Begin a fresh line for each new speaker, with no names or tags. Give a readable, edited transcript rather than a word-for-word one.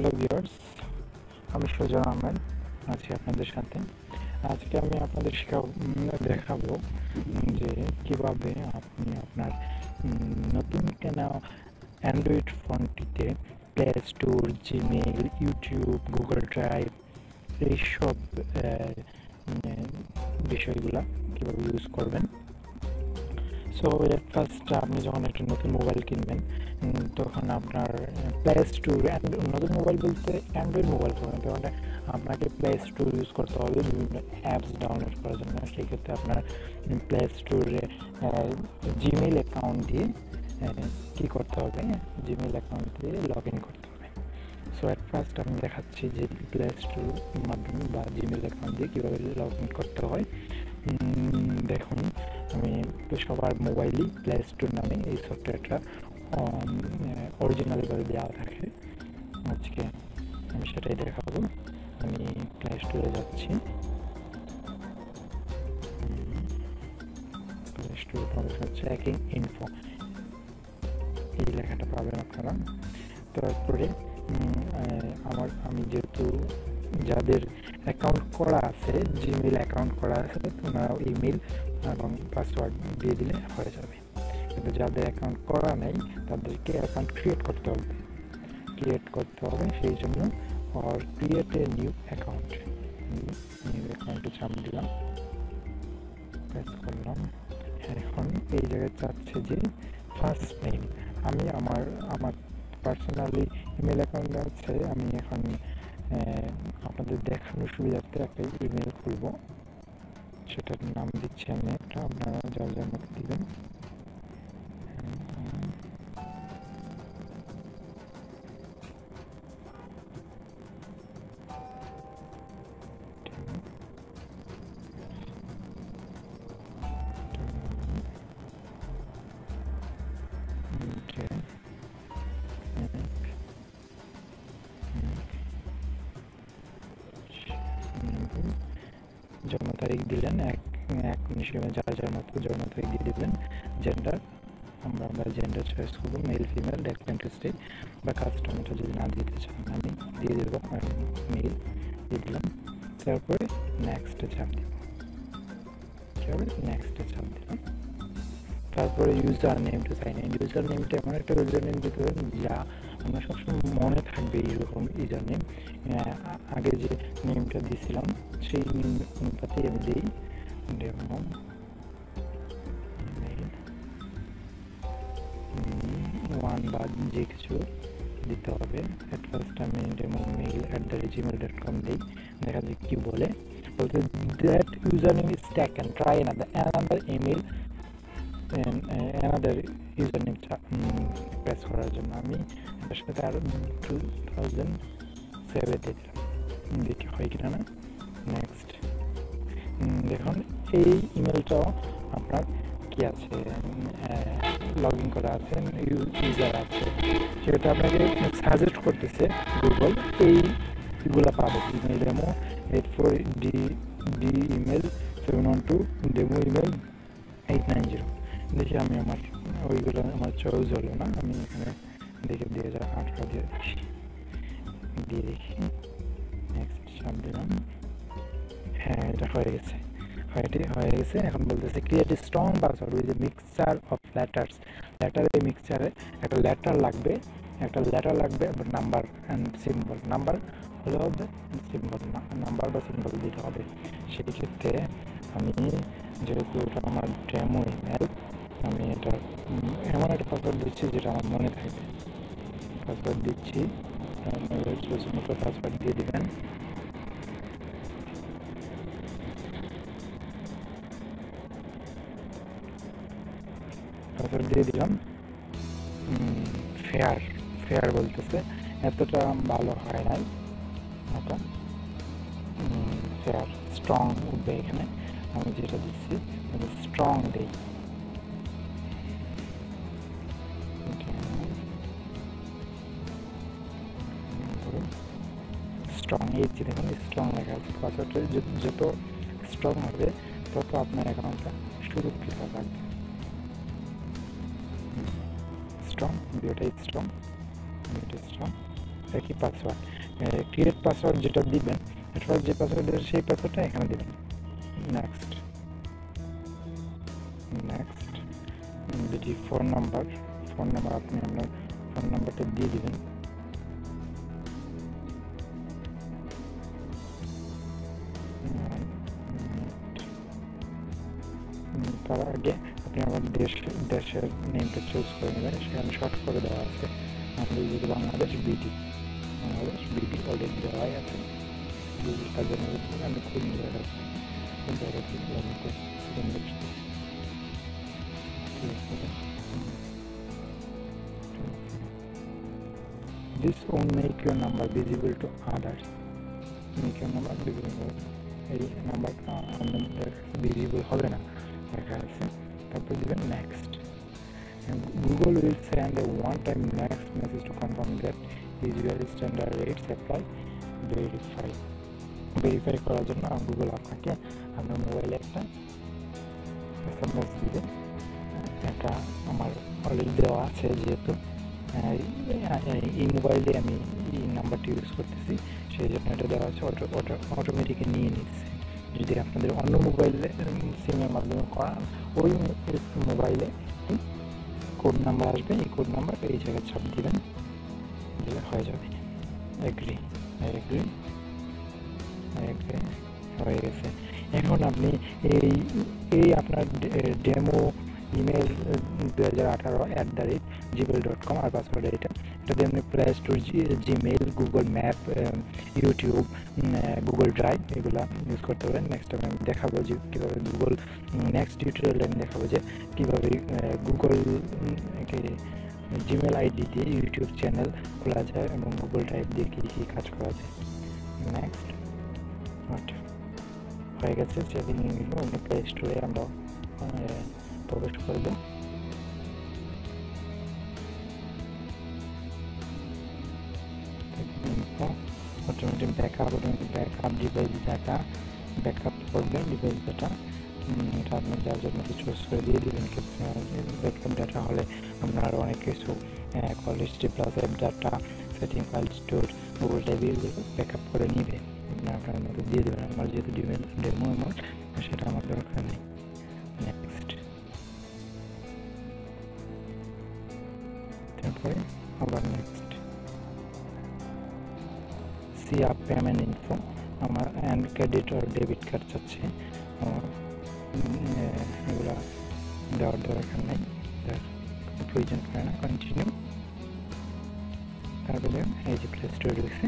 Hello viewers, আমি সুজন আহমেদ আছি আপনাদের সাথে। আজকে আমি আপনাদের দেখাবো যে কিভাবে আপনি আপনার নতুন কেনা অ্যান্ড্রয়েড ফোনটিতে Play Store, Gmail, YouTube, Google Drive এইসব বিষয়গুলো কীভাবে ইউজ করবেন। সো এট ফার্স্ট আপনি যখন একটা নতুন মোবাইল কিনবেন তখন আপনার প্লে স্টোর, নতুন মোবাইল বলতে অ্যান্ড্রয়েড মোবাইল কিনবেন তখন আপনাকে প্লে স্টোর ইউজ করতে হবে বিভিন্ন অ্যাপস ডাউনলোড করার জন্য। সেই ক্ষেত্রে আপনার প্লে স্টোরে জিমেইল অ্যাকাউন্ট দিয়ে কী করতে হবে, জিমেইল অ্যাকাউন্ট দিয়ে লগ ইন করতে হবে। সো অ্যাট ফার্স্ট আমি দেখাচ্ছি যে প্লে স্টোর মাধ্যমে বা জিমেইল অ্যাকাউন্ট দিয়ে কীভাবে লগ ইন করতে হয়। দেখুন, আমি তো সবার মোবাইলই প্লে স্টোর নামে এই সফটওয়্যারটা অরিজিনালভাবে দেওয়া থাকে। আজকে আমি সেটাই দেখাবো। আমি প্লে স্টোরে যাচ্ছি, প্লে স্টোরে প্রবেশ হচ্ছে হ্যাকিং ইনফো, এই লেখাটা পাবেন আপনারা। তারপরে আমি যেহেতু যাদের অ্যাকাউন্ট করা আছে, জিমেইল অ্যাকাউন্ট করা আছে, তোমরা ইমেল এবং পাসওয়ার্ড দিয়ে দিলে হয়ে যাবে। কিন্তু যাদের অ্যাকাউন্ট করা নেই তাদেরকে অ্যাকাউন্ট ক্রিয়েট করতে হবে। সেই জন্য create a new account, new অ্যাকাউন্টে চাপ দিলাম, প্রেস করলাম। এখন এই জায়গায় চাচ্ছে যে ফার্স্ট নেম। আমি আমার পার্সোনালি ইমেল অ্যাকাউন্ট আছে, আমি এখন আপনাদের দেখানোর সুবিধার্থে একটা ইমেল খুলব, সেটার নাম দিচ্ছি আমি একটা, আপনারা যার মতো দিবেন। জন্ম তারিখ দিলেন 1/19, যার মতো জন্ম তারিখ দিয়ে দিবেন। জেন্ডার আমরা জেন্ডার চয়েস করবো, মেল ফিমেল, কান্ট্রি বা কাস্টমারটা যদি না দিতে চান আমি দিয়ে দেবো, মেল দিয়ে দিলাম। তারপরে নেক্সটে চাপ দিব, তারপরে user name to sign in. User নেমটা এমন একটা ইউজার নেম দিতে হবে যা আমরা সবসময় মনে থাকবে, এইরকম ইউজার নেম। আগে যে নেমটা দিয়েছিলাম সেই নেম অনুপাতেই আমি দিই, ডেমো ওয়ান বা যে কিছু দিতে হবে। অ্যাট ফার্স্ট আমি demomail@gmail.com দিই, দেখা যাক কি বলে। বলতে that user name is taken, try another email another username press করার জন্য আমি এর সাথে আরো 2007 দিয়ে দিলাম, দেখি হয় কিনা না। নেক্সট, দেখুন এই ইমেলটাও আপনার কি আছে, লগ ইন করা আছে, ইউজার আছে, সেটা আপনাকে সাজেস্ট করতেছে গুগল এইগুলো পাবে। Email demo 84D email 712 demo email 890। দেখি আমি ওইগুলো আমার চয়েস হলো না, আমি এখানে দেখে 2018 দিয়ে দেখি। নেক্সট চাপ দিলাম, হ্যাঁ এটা হয়ে গেছে। এখন বলতেছে create strong password with a mixture of letters. লেটারের মিক্সচারে একটা লেটার লাগবে নাম্বার অ্যান্ড সিম্বল। নাম্বার হলে হবে, সিম্বল নাম্বার বা সিম্বল দিতে হবে। সেই ক্ষেত্রে আমি যেহেতু এটা আমার ডেমো ইমেল, আমি এটা এমন একটা পাসওয়ার্ড দিচ্ছি যেটা আমার মনে থাকবে। পাসওয়ার্ড দিচ্ছি, পাসওয়ার্ড দিয়ে দেবেন। পাসওয়ার্ড দিয়ে দিলাম। ফেয়ার বলতেছে, এতটা ভালো হয় নাই, এটা ফেয়ার। স্ট্রং উঠবে এখানে, আমি যেটা দিচ্ছি স্ট্রং দিই। স্ট্রং, এই যে দেখুন স্ট্রং লেখা আছে। পাসওয়ার্ডটা যত স্ট্রং হবে তত আপনার অ্যাকাউন্টটা সুরক্ষিত থাকবে। স্ট্রং, ভিডিওটা স্ট্রং। একই পাসওয়ার্ড, ক্রিয়েট পাসওয়ার্ড যেটা দিবেন এটা যে পাসওয়ার্ড দেবেন সেই পাসওয়ার্ডটা এখানে দিবেন। নেক্সট নেক্সট যেটি ফোন নাম্বার আপনি আপনার ফোন নাম্বারটা দিয়ে দিবেন। তার আগে আপনি আমার দেশের নেমটা চুজ করে নেবেন, সেখানে শর্ট করে দেওয়া আছে আমাদের যদি বাংলাদেশ বিডি অলরেডি দেওয়াই আছে। তার জন্য আমি খুব This won't make your number visible to others. Make your number visible. এই নাম্বারটা আমাদের ভিজিবল হবে না, দেখা যাচ্ছে। তারপর দিবেন next. Google will send a one-time next message to confirm that usual standard rates apply. Verify করার জন্য গুগল আপনাকে আপনার মোবাইলে একটা এসএমএস দিবে। এটা আমার অলরেডি দেওয়া আছে, যেহেতু এই মোবাইলে আমি এই নাম্বারটি ইউজ করতেছি সেই জন্য এটা দেওয়া আছে, অটোমেটিক নিয়ে নিচ্ছে। যদি আপনাদের অন্য মোবাইলে সিমের মাধ্যমে করান, ওই মোবাইলে কোড নাম্বার আসবে, এই কোড নাম্বার এই জায়গায় চাপ দিবেন, দিলে হয়ে যাবে। এগ্রি হয়ে গেছে। এখন আপনি এই আপনার ডেমো ইমেল 2018@gmail.com আর পাসওয়ার্ড এটা দিয়ে আপনি play store, Gmail, Google map, YouTube, Google drive এগুলো ইউজ করতে পারেন। নেক্সট আমি দেখাবো যে কীভাবে গুগল, নেক্সট টিউটোরিয়ালে আমি দেখাবো যে কীভাবে গুগল জিমেল আইডি দিয়ে ইউটিউব চ্যানেল খোলা যায় এবং গুগল ড্রাইভ দিয়ে কী কী কাজ করা যায়। নেক্সট হয়ে গেছে, সেদিন নিল অন্য প্লে স্টোরে আমরা প্রবেশ করব। Automatic backup device data backup করবেন। ডিভাইস ডাটা এটা আপনি যার জন্য চুজ করে দিয়ে দেবেন। ব্যাকআপ ডাটা হলে আপনার অনেক কিছু call history plus app data, setting, file store, Google drive backup করে নিবে, আপনার মতো দিয়ে দেবেন। আমার যেহেতু ডেমো আমার সেটা আমার দরকার নেই। নেক্সট, তারপরে আবার next. Set up payment info, আমার অ্যান্ড ক্রেডিট আর ডেবিট কার্ড চাচ্ছে, এগুলো দেওয়ার দরকার নেই, প্রয়োজন পড়ে না। কন্টিনিউ, তারপরে এই যে প্লে স্টোরে ঢুকছে।